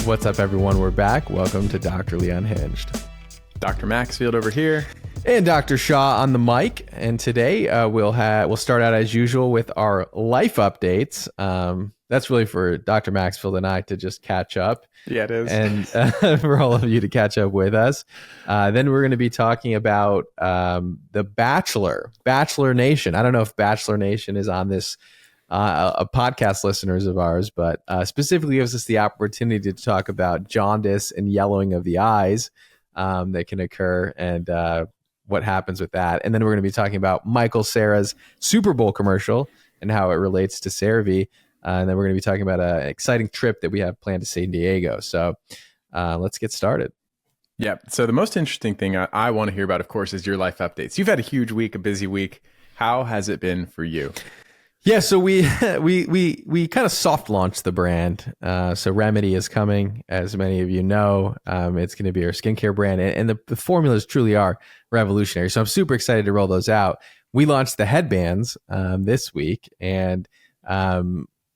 What's up, everyone? We're back. Welcome to Doctorly Unhinged. Dr. Maxfield over here. And Dr. Shah on the mic. And today we'll start out as usual with our life updates. That's really for Dr. Maxfield and I to just catch up. Yeah, it is. And for all of you to catch up with us. Then we're going to be talking about the Bachelor Nation. I don't know if Bachelor Nation is on this podcast listeners of ours, but specifically gives us the opportunity to talk about jaundice and yellowing of the eyes that can occur and what happens with that. And then we're going to be talking about Michael Cera's Super Bowl commercial and how it relates to CeraVe. And then we're going to be talking about an exciting trip that we have planned to San Diego. So let's get started. Yeah. So the most interesting thing I want to hear about, of course, is your life updates. You've had a huge week, a busy week. How has it been for you? Yeah, so we kind of soft launched the brand. So Remedy is coming, as many of you know. It's going to be our skincare brand, and the formulas truly are revolutionary. So I'm super excited to roll those out. We launched the headbands this week, and a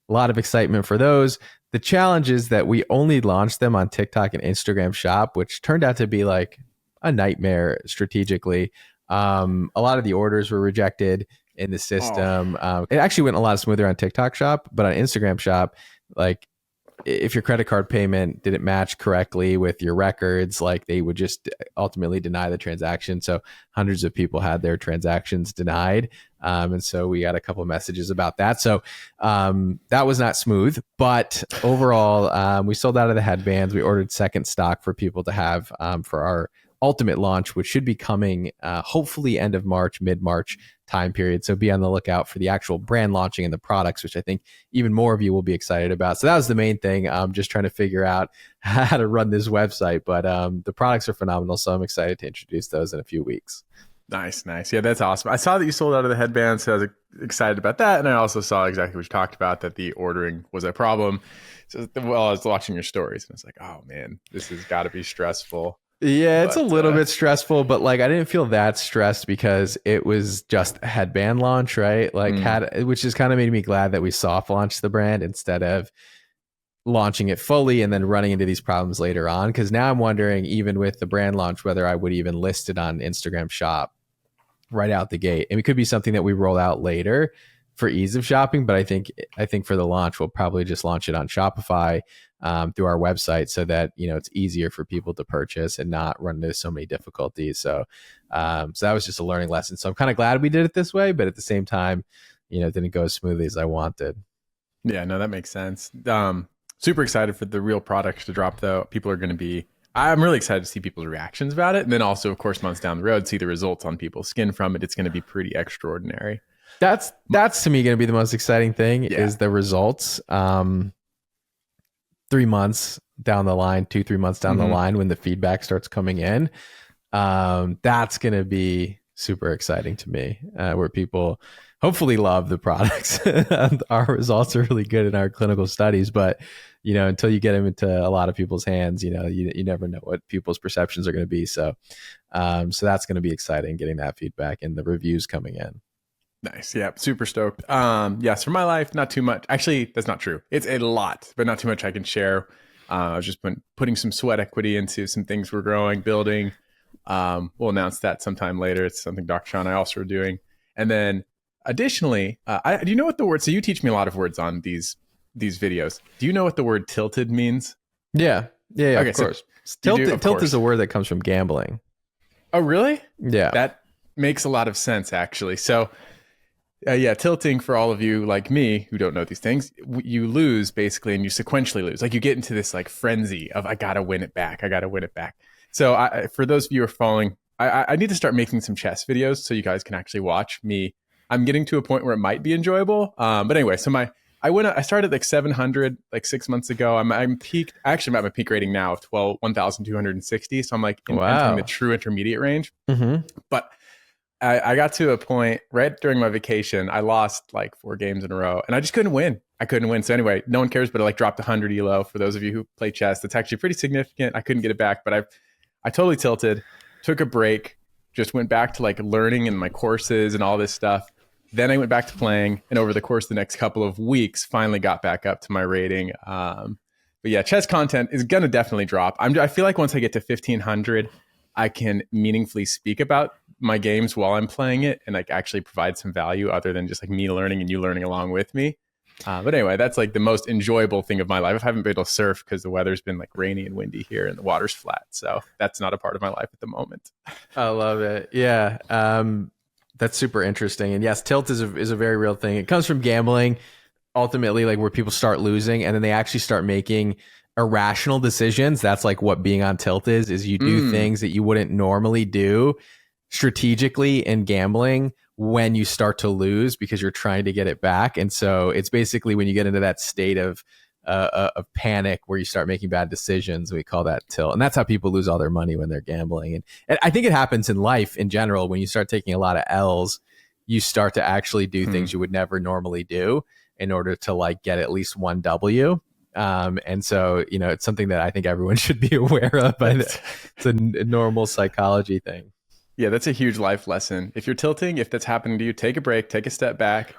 lot of excitement for those. The challenge is that we only launched them on TikTok and Instagram Shop, which turned out to be like a nightmare strategically. A lot of the orders were rejected in the system. It actually went a lot smoother on TikTok Shop, but on Instagram Shop, like if your credit card payment didn't match correctly with your records, like they would just ultimately deny the transaction. So hundreds of people had their transactions denied. And so we got a couple of messages about that. So that was not smooth, but overall, we sold out of the headbands. We ordered second stock for people to have for our ultimate launch, which should be coming hopefully end of March, mid-March time period. So be on the lookout for the actual brand launching and the products, which I think even more of you will be excited about. So that was the main thing. I'm just trying to figure out how to run this website, but the products are phenomenal. So I'm excited to introduce those in a few weeks. Nice. Yeah, that's awesome. I saw that you sold out of the headbands, so I was excited about that. And I also saw exactly what you talked about, that the ordering was a problem. So while I was watching your stories, and I was like, oh man, this has got to be stressful. Yeah, it's a little bit stressful, but like I didn't feel that stressed because it was just a headband launch, right? Like which is kind of made me glad that we soft launched the brand instead of launching it fully and then running into these problems later on. Because now I'm wondering, even with the brand launch, whether I would even list it on Instagram Shop right out the gate. And it could be something that we roll out later for ease of shopping, but I think for the launch we'll probably just launch it on Shopify through our website so that it's easier for people to purchase and not run into so many difficulties. So that was just a learning lesson. So I'm kind of glad we did it this way, but at the same time, it didn't go as smoothly as I wanted. Yeah, no, that makes sense. Super excited for the real products to drop though. I'm really excited to see people's reactions about it. And then also, of course, months down the road, see the results on people's skin from it. It's going to be pretty extraordinary. That's to me going to be the most exciting thing is the results. 3 months down the line, 2-3 months down the line, when the feedback starts coming in, that's going to be super exciting to me, where people hopefully love the products. Our results are really good in our clinical studies, but until you get them into a lot of people's hands, you never know what people's perceptions are going to be. So that's going to be exciting, getting that feedback and the reviews coming in. Nice. Yeah. Super stoked. Yes. For my life, not too much. Actually, that's not true. It's a lot, but not too much I can share. I was just putting some sweat equity into some things we're growing, building. We'll announce that sometime later. It's something Dr. Shah and I also are doing. And then additionally, do you know what the word, so you teach me a lot of words on these videos. Do you know what the word tilted means? Yeah. Okay, of course. So tilt is a word that comes from gambling. Oh, really? Yeah. That makes a lot of sense, actually. So tilting, for all of you like me who don't know these things, you lose basically, and you sequentially lose. Like you get into this like frenzy of I gotta win it back. So for those of you who are following, I need to start making some chess videos so you guys can actually watch me. I'm getting to a point where it might be enjoyable. But anyway, so I started like 700 like 6 months ago. I'm peaked. I actually am at my peak rating now of 1,260. So I'm like entering the true intermediate range. But I got to a point right during my vacation. I lost like 4 games in a row, and I just couldn't win. So anyway, no one cares, but I like dropped 100 elo. For those of you who play chess, that's actually pretty significant. I couldn't get it back, but I totally tilted, took a break, just went back to like learning and my courses and all this stuff. Then I went back to playing, and over the course of the next couple of weeks, finally got back up to my rating. But yeah, chess content is going to definitely drop. I feel like once I get to 1500, I can meaningfully speak about my games while I'm playing it and like actually provide some value other than just like me learning and you learning along with me. But anyway, that's like the most enjoyable thing of my life. I haven't been able to surf because the weather's been like rainy and windy here and the water's flat. So that's not a part of my life at the moment. I love it. Yeah. That's super interesting. And yes, tilt is a very real thing. It comes from gambling, ultimately, like where people start losing and then they actually start making irrational decisions. That's like what being on tilt is you do things that you wouldn't normally do strategically in gambling when you start to lose because you're trying to get it back. And so it's basically when you get into that state of panic where you start making bad decisions, we call that tilt. And that's how people lose all their money when they're gambling. And I think it happens in life in general. When you start taking a lot of L's, you start to actually do things you would never normally do in order to like get at least one W. And so, you know, it's something that I think everyone should be aware of, but it's a normal psychology thing. Yeah, that's a huge life lesson. If you're tilting, if that's happening to you, take a break, take a step back,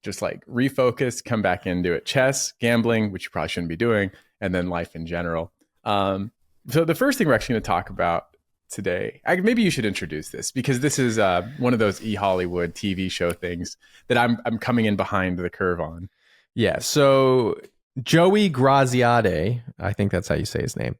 just like refocus, come back into it. Chess, gambling, which you probably shouldn't be doing, and then life in general. So the first thing we're actually going to talk about today, maybe you should introduce this because this is one of those eHollywood TV show things that I'm coming in behind the curve on. Yeah, so Joey Graziade, I think that's how you say his name.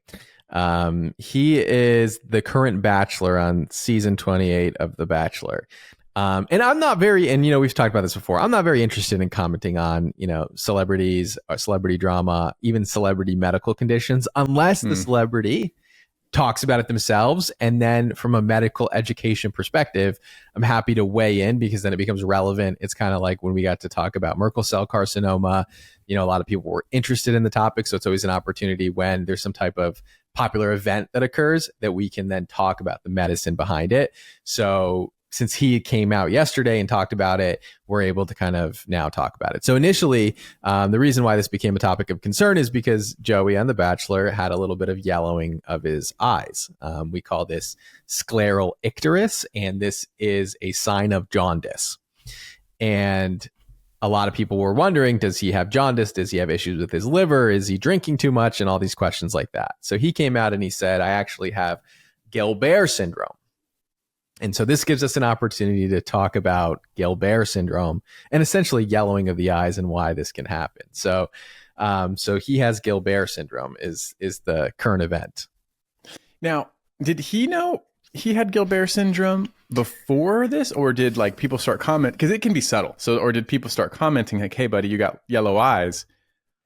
He is the current Bachelor on season 28 of The Bachelor. And I'm not very, and you know, we've talked about this before. I'm not very interested in commenting on, you know, celebrities, or celebrity drama, even celebrity medical conditions, unless the celebrity talks about it themselves. And then from a medical education perspective, I'm happy to weigh in because then it becomes relevant. It's kind of like when we got to talk about Merkel cell carcinoma, you know, a lot of people were interested in the topic. So it's always an opportunity when there's some type of popular event that occurs that we can then talk about the medicine behind it. So since he came out yesterday and talked about it, we're able to kind of now talk about it. So initially, the reason why this became a topic of concern is because Joey on The Bachelor had a little bit of yellowing of his eyes. We call this scleral icterus, and this is a sign of jaundice. And a lot of people were wondering, does he have jaundice? Does he have issues with his liver? Is he drinking too much? And all these questions like that. So he came out and he said, I actually have Gilbert syndrome. And so this gives us an opportunity to talk about Gilbert syndrome and essentially yellowing of the eyes and why this can happen. So, so he has Gilbert syndrome is the current event. Now, did he know he had Gilbert syndrome before this, or did like people start comment? Because it can be subtle. So, or did people start commenting like, "Hey, buddy, you got yellow eyes.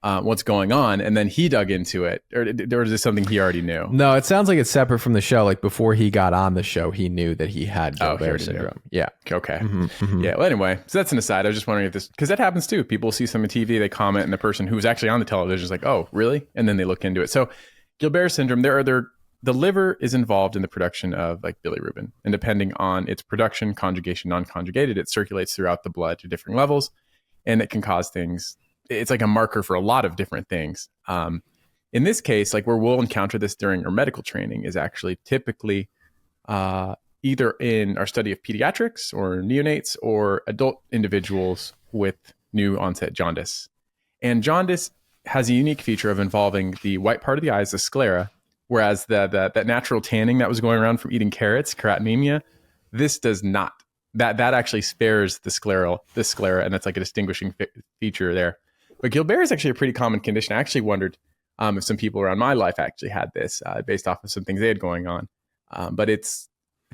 What's going on?" And then he dug into it, or is this something he already knew? No, it sounds like it's separate from the show. Like before he got on the show, he knew that he had Gilbert syndrome. Yeah. Okay. Yeah. Well, anyway, so that's an aside. I was just wondering if this, because that happens too. People see some on TV, they comment, and the person who's actually on the television is like, "Oh, really?" And then they look into it. So, Gilbert syndrome. The liver is involved in the production of like bilirubin, and depending on its production, conjugation, non-conjugated, it circulates throughout the blood to different levels, and it can cause things. It's like a marker for a lot of different things. In this case, like where we'll encounter this during our medical training is actually typically either in our study of pediatrics or neonates or adult individuals with new onset jaundice. And jaundice has a unique feature of involving the white part of the eyes, the sclera, whereas that natural tanning that was going around from eating carrots, carotenoemia, this does not. That actually spares the sclera, and that's like a distinguishing feature there. But Gilbert is actually a pretty common condition. I actually wondered if some people around my life actually had this based off of some things they had going on. But I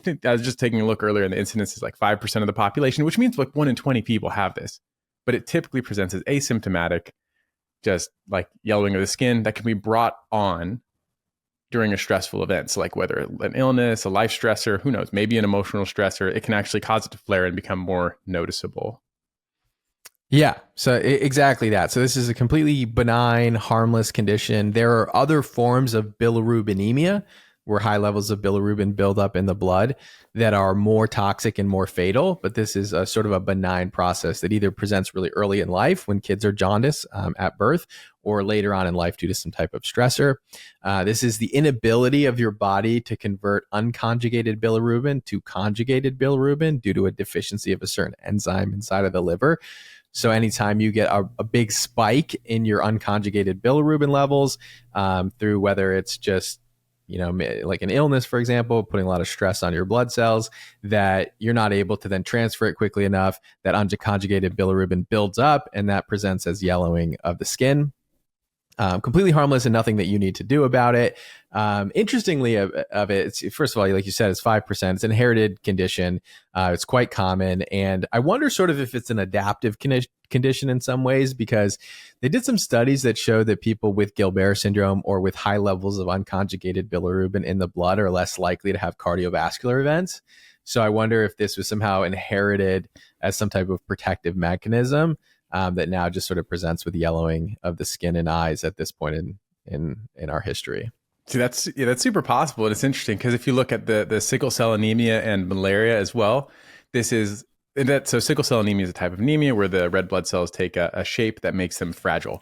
think I was just taking a look earlier, and the incidence is like 5% of the population, which means like 1 in 20 people have this. But it typically presents as asymptomatic, just like yellowing of the skin that can be brought on during a stressful event. So like whether an illness, a life stressor, who knows, maybe an emotional stressor, it can actually cause it to flare and become more noticeable. Yeah, so exactly that. So this is a completely benign, harmless condition. There are other forms of bilirubinemia, where high levels of bilirubin build up in the blood, that are more toxic and more fatal. But this is a sort of a benign process that either presents really early in life when kids are jaundiced at birth, or later on in life due to some type of stressor. This is the inability of your body to convert unconjugated bilirubin to conjugated bilirubin due to a deficiency of a certain enzyme inside of the liver. So anytime you get a big spike in your unconjugated bilirubin levels, through whether it's just like an illness, for example, putting a lot of stress on your blood cells, that you're not able to then transfer it quickly enough, that unconjugated bilirubin builds up, and that presents as yellowing of the skin. Completely harmless and nothing that you need to do about it. Interestingly, of it, first of all, like you said, it's 5%. It's an inherited condition. It's quite common. And I wonder sort of if it's an adaptive condition in some ways, because they did some studies that show that people with Gilbert syndrome or with high levels of unconjugated bilirubin in the blood are less likely to have cardiovascular events. So I wonder if this was somehow inherited as some type of protective mechanism, that now just sort of presents with yellowing of the skin and eyes at this point in our history. See, that's super possible. And it's interesting because if you look at the sickle cell anemia and malaria as well, so sickle cell anemia is a type of anemia where the red blood cells take a shape that makes them fragile.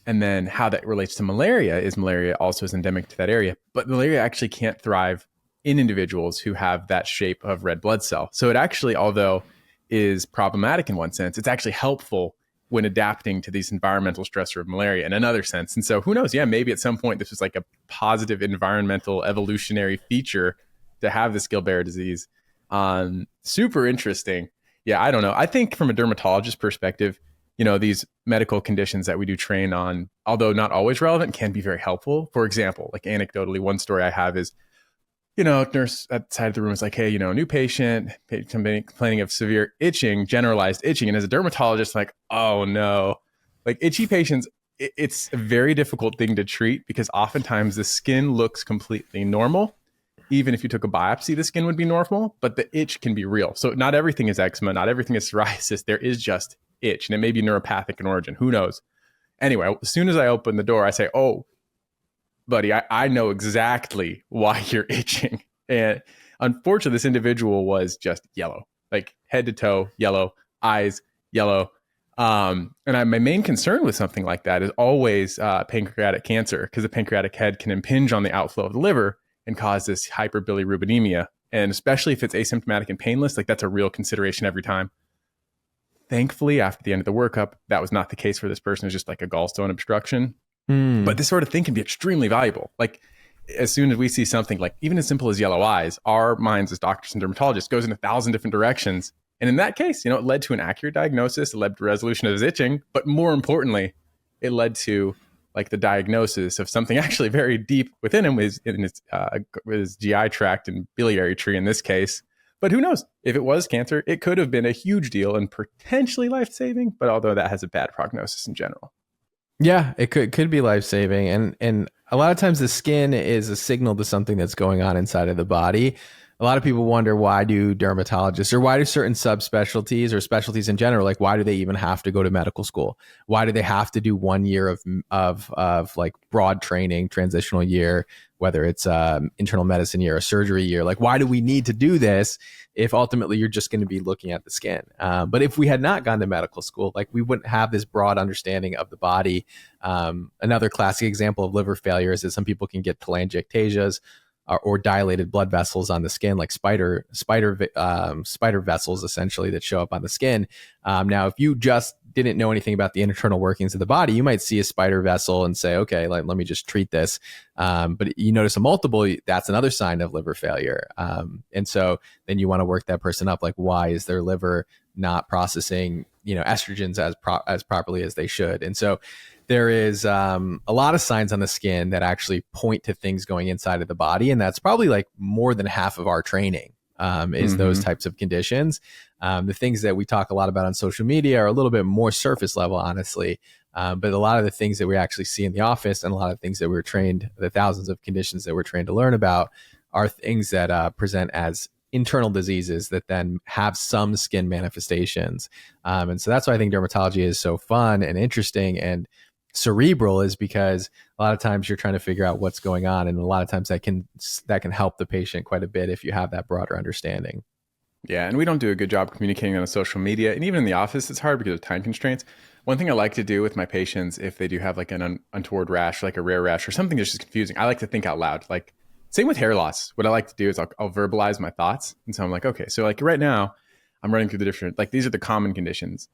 And then how that relates to malaria also is endemic to that area. But malaria actually can't thrive in individuals who have that shape of red blood cell. So it actually, although is problematic in one sense, it's actually helpful when adapting to these environmental stressor of malaria in another sense. And so who knows? Yeah, maybe at some point this was like a positive environmental evolutionary feature to have this Gilbert disease. Super interesting. Yeah, I don't know. I think from a dermatologist perspective, these medical conditions that we do train on, although not always relevant, can be very helpful. For example, like anecdotally, one story I have is, nurse at the side of the room is like, hey, new patient complaining of severe itching, generalized itching. And as a dermatologist, like, oh no, like itchy patients, it's a very difficult thing to treat because oftentimes the skin looks completely normal. Even if you took a biopsy, the skin would be normal, but the itch can be real. So not everything is eczema, not everything is psoriasis. There is just itch, and it may be neuropathic in origin. Who knows? Anyway, as soon as I open the door, I say, oh, buddy, I know exactly why you're itching. And unfortunately, this individual was just yellow, like head to toe, yellow, eyes, yellow. And my main concern with something like that is always pancreatic cancer, because the pancreatic head can impinge on the outflow of the liver and cause this hyperbilirubinemia. And especially if it's asymptomatic and painless, like that's a real consideration every time. Thankfully, after the end of the workup, that was not the case for this person. It was just like a gallstone obstruction. But this sort of thing can be extremely valuable. Like as soon as we see something like even as simple as yellow eyes, our minds as doctors and dermatologists goes in 1,000 different directions. And in that case, it led to an accurate diagnosis, it led to resolution of his itching, but more importantly, it led to like the diagnosis of something actually very deep within him, in his GI tract and biliary tree in this case. But who knows? If it was cancer, it could have been a huge deal and potentially life-saving, but although that has a bad prognosis in general. Yeah, it could be life-saving. And a lot of times the skin is a signal to something that's going on inside of the body. A lot of people wonder, why do dermatologists, or why do certain subspecialties or specialties in general, like why do they even have to go to medical school? Why do they have to do 1 year of like broad training, transitional year, whether it's internal medicine year or surgery year? Like, why do we need to do this if ultimately you're just going to be looking at the skin? But if we had not gone to medical school, like we wouldn't have this broad understanding of the body. Another classic example of liver failure is that some people can get telangiectasias, or dilated blood vessels on the skin, like spider vessels, essentially, that show up on the skin. Now, if you just didn't know anything about the internal workings of the body, you might see a spider vessel and say, okay, let me just treat this. But you notice a multiple, that's another sign of liver failure. And so then you want to work that person up, like why is their liver not processing, estrogens as properly as they should? And so there is a lot of signs on the skin that actually point to things going inside of the body. And that's probably like more than half of our training is those types of conditions. The things that we talk a lot about on social media are a little bit more surface level, honestly. But a lot of the things that we actually see in the office and a lot of things that we're trained, the thousands of conditions that we're trained to learn about, are things that present as internal diseases that then have some skin manifestations. And so that's why I think dermatology is so fun and interesting and cerebral, is because a lot of times you're trying to figure out what's going on, and a lot of times that can help the patient quite a bit if you have that broader understanding. Yeah, and we don't do a good job communicating on social media, and even in the office it's hard because of time constraints. One thing I like to do with my patients, if they do have like an untoward rash, like a rare rash or something that's just confusing, I like to think out loud. Like same with hair loss. What I like to do is I'll verbalize my thoughts, and so I'm like, okay, so like right now I'm running through the different, like these are the common conditions.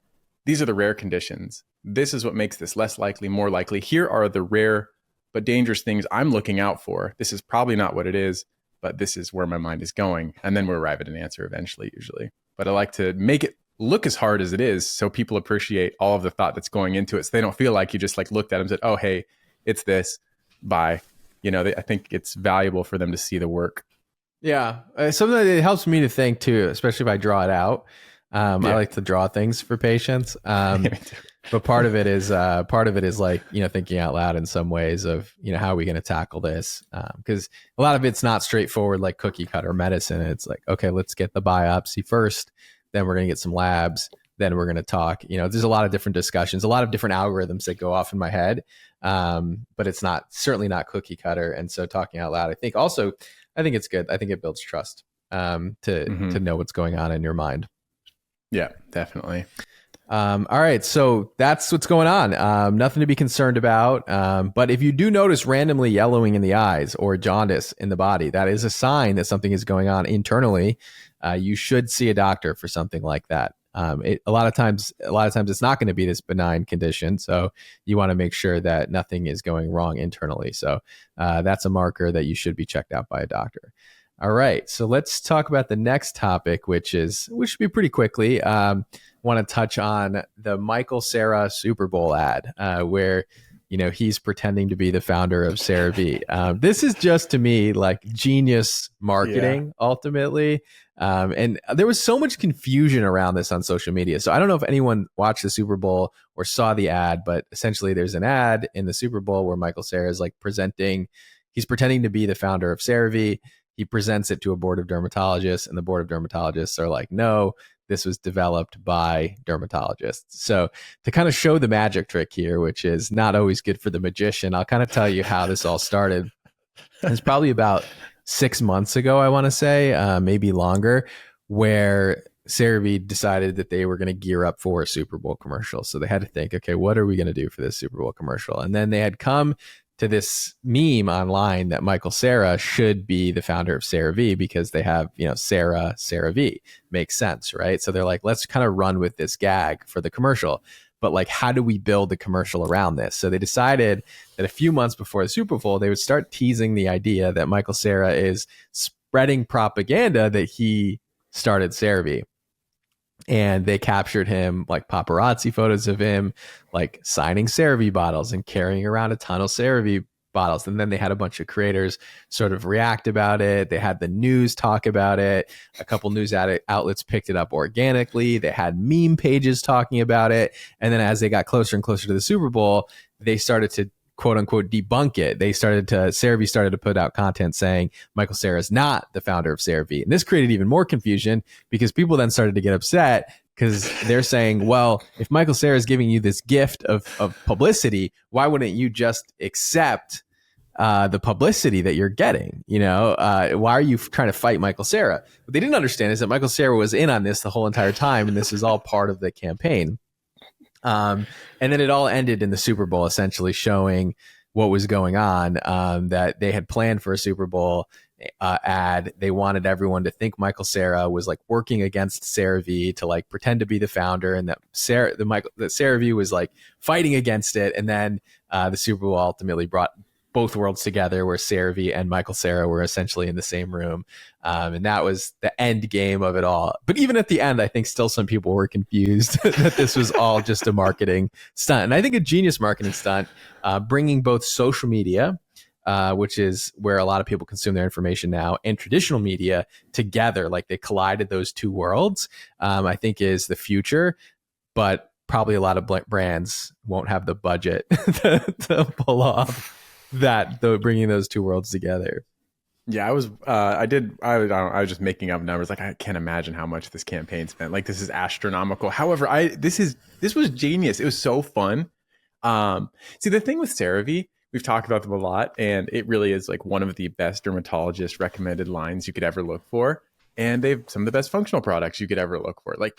these are the rare conditions. This is what makes this less likely, more likely. Here are the rare but dangerous things I'm looking out for. This is probably not what it is, but this is where my mind is going. And then we arrive at an answer eventually, usually. But I like to make it look as hard as it is so people appreciate all of the thought that's going into it. So they don't feel like you just like looked at them and said, oh, hey, it's this. Bye. I think it's valuable for them to see the work. Yeah. Something that it helps me to think too, especially if I draw it out. I like to draw things for patients. But part of it is like, thinking out loud in some ways of, how are we going to tackle this? Because a lot of it's not straightforward, like cookie cutter medicine. It's like, okay, let's get the biopsy first. Then we're going to get some labs. Then we're going to talk. There's a lot of different discussions, a lot of different algorithms that go off in my head. But it's certainly not cookie cutter. And so talking out loud, I think it's good. I think it builds trust to know what's going on in your mind. Yeah, definitely. All right. So that's what's going on. Nothing to be concerned about. But if you do notice randomly yellowing in the eyes or jaundice in the body, that is a sign that something is going on internally. You should see a doctor for something like that. A lot of times it's not going to be this benign condition. So you want to make sure that nothing is going wrong internally. So that's a marker that you should be checked out by a doctor. All right. So let's talk about the next topic, which should be pretty quickly. Want to touch on the Michael Cera Super Bowl ad, where he's pretending to be the founder of CeraVe. This is just, to me, like genius marketing, ultimately. And there was so much confusion around this on social media. So I don't know if anyone watched the Super Bowl or saw the ad, but essentially there's an ad in the Super Bowl where Michael Cera is like he's pretending to be the founder of CeraVe. He presents it to a board of dermatologists, and the board of dermatologists are like, no, this was developed by dermatologists. So to kind of show the magic trick here, which is not always good for the magician, I'll kind of tell you how this all started. It's probably about 6 months ago, I want to say, maybe longer, where CeraVe decided that they were going to gear up for a Super Bowl commercial. So they had to think, okay, what are we going to do for this Super Bowl commercial? And then they had come to this meme online that Michael Cera should be the founder of CeraVe because they have, CeraVe. Makes sense, right? So they're like, let's kind of run with this gag for the commercial. But like, how do we build the commercial around this? So they decided that a few months before the Super Bowl, they would start teasing the idea that Michael Cera is spreading propaganda that he started CeraVe. And they captured him, like paparazzi photos of him, like signing CeraVe bottles and carrying around a ton of CeraVe bottles. And then they had a bunch of creators sort of react about it. They had the news talk about it. A couple news outlets picked it up organically. They had meme pages talking about it. And then as they got closer and closer to the Super Bowl, they started to quote unquote debunk it. CeraVe started to put out content saying Michael Cera is not the founder of CeraVe. And this created even more confusion because people then started to get upset because they're saying, well, if Michael Cera is giving you this gift of publicity, why wouldn't you just accept the publicity that you're getting? Why are you trying to fight Michael Cera? What they didn't understand is that Michael Cera was in on this the whole entire time, and this is all part of the campaign. And then it all ended in the Super Bowl, essentially showing what was going on, that they had planned for a Super Bowl ad. They wanted everyone to think Michael Cera was like working against CeraVe to like pretend to be the founder, and that CeraVe was like fighting against it. And then the Super Bowl ultimately brought both worlds together, where CeraVe and Michael Cera were essentially in the same room. And that was the end game of it all. But even at the end, I think still some people were confused that this was all just a marketing stunt. And I think a genius marketing stunt, bringing both social media, which is where a lot of people consume their information now, and traditional media together, like they collided those two worlds, I think is the future. But probably a lot of brands won't have the budget to pull off bringing those two worlds together. Yeah, I was just making up numbers. Like, I can't imagine how much this campaign spent. Like, this is astronomical. However, this was genius. It was so fun. See, the thing with CeraVe, we've talked about them a lot, and it really is like one of the best dermatologist recommended lines you could ever look for. And they've some of the best functional products you could ever look for. Like,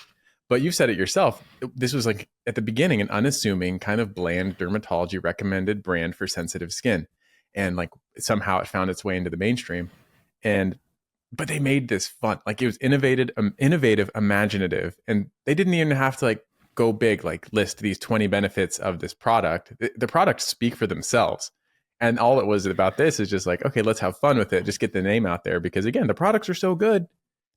but you've said it yourself. This was like at the beginning, an unassuming kind of bland dermatology recommended brand for sensitive skin. And like somehow it found its way into the mainstream. But they made this fun. Like, it was innovative, imaginative. And they didn't even have to like go big, like list these 20 benefits of this product. The products speak for themselves. And all it was about this is just like, okay, let's have fun with it. Just get the name out there. Because again, the products are so good.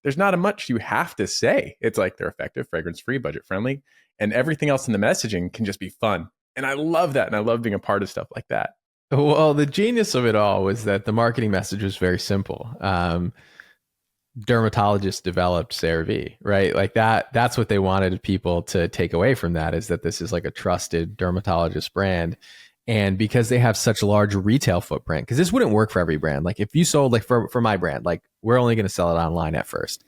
There's not a much you have to say. It's like they're effective, fragrance-free, budget-friendly. And everything else in the messaging can just be fun. And I love that. And I love being a part of stuff like that. Well, the genius of it all was that the marketing message was very simple. Dermatologists developed CeraVe, right? Like that's what they wanted people to take away from that, is that this is like a trusted dermatologist brand. And because they have such a large retail footprint, because this wouldn't work for every brand. Like if you sold, like for my brand, like we're only going to sell it online at first.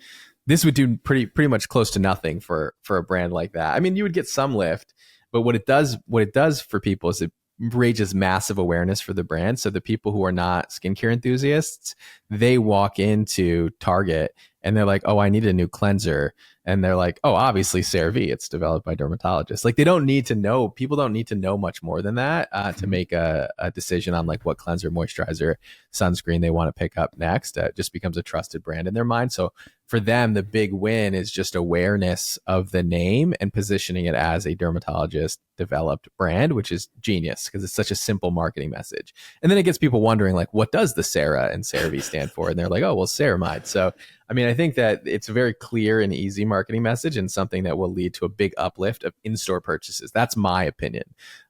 This would do pretty much close to nothing for a brand like that. I mean, you would get some lift, but what it does for people is it raises massive awareness for the brand. So the people who are not skincare enthusiasts, they walk into Target and they're like, oh, I need a new cleanser. And they're like, oh, obviously CeraVe, it's developed by dermatologists. Like they don't need to know, people don't need to know much more than that to make a decision on like what cleanser, moisturizer, sunscreen they want to pick up next. It just becomes a trusted brand in their mind. So for them, the big win is just awareness of the name and positioning it as a dermatologist developed brand, which is genius because it's such a simple marketing message. And then it gets people wondering like, what does the Cera and CeraVe stand for? And they're like, oh, well, ceramide. So, I mean, I think that it's a very clear and easy marketing message and something that will lead to a big uplift of in-store purchases. That's my opinion.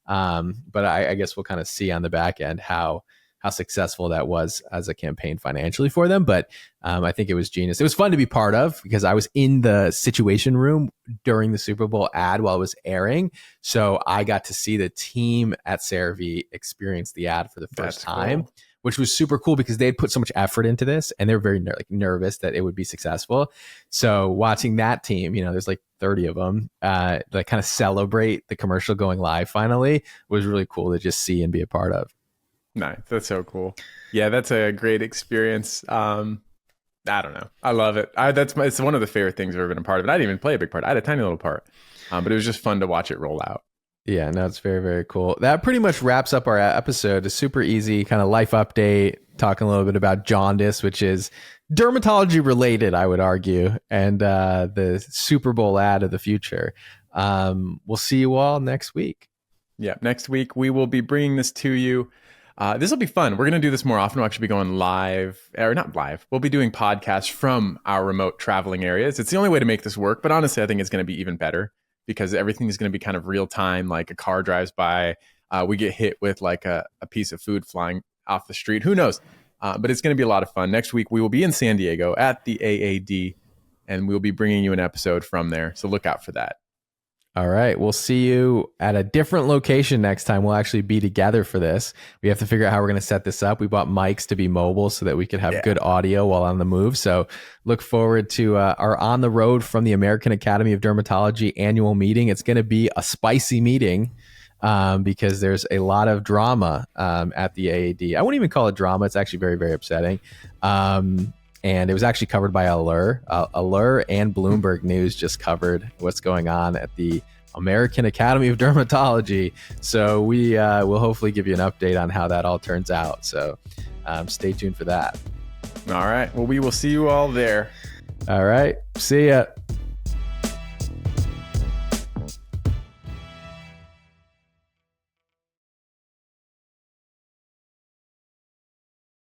But I guess we'll kind of see on the back end how successful that was as a campaign financially for them. But I think it was genius. It was fun to be part of because I was in the Situation Room during the Super Bowl ad while it was airing. So I got to see the team at CeraVe experience the ad for the first time. Cool. Which was super cool because they had put so much effort into this and they were very nervous that it would be successful. So watching that team, you know, there's like 30 of them, like kind of celebrate the commercial going live finally was really cool to just see and be a part of. Nice. That's so cool. Yeah, that's a great experience. I don't know. I love it. It's one of the favorite things I've ever been a part of. And I didn't even play a big part. I had a tiny little part, but it was just fun to watch it roll out. Yeah, no, it's very, very cool. That pretty much wraps up our episode. A super easy kind of life update, talking a little bit about jaundice, which is dermatology related, I would argue, and the Super Bowl ad of the future. We'll see you all next week. Yeah, next week we will be bringing this to you. This will be fun. We're going to do this more often. We'll actually be going live, or not live. We'll be doing podcasts from our remote traveling areas. It's the only way to make this work, but honestly, I think it's going to be even better. Because everything is going to be kind of real time, like a car drives by, we get hit with like a piece of food flying off the street. Who knows? But it's going to be a lot of fun. Next week, we will be in San Diego at the AAD, and we'll be bringing you an episode from there. So look out for that. All right. We'll see you at a different location next time. We'll actually be together for this. We have to figure out how we're going to set this up. We bought mics to be mobile so that we could have good audio while on the move. So look forward to our On the Road from the American Academy of Dermatology annual meeting. It's going to be a spicy meeting because there's a lot of drama at the AAD. I wouldn't even call it drama. It's actually very, very upsetting. And it was actually covered by Allure. Allure and Bloomberg News just covered what's going on at the American Academy of Dermatology. So we will hopefully give you an update on how that all turns out. So stay tuned for that. All right. Well, we will see you all there. All right. See ya.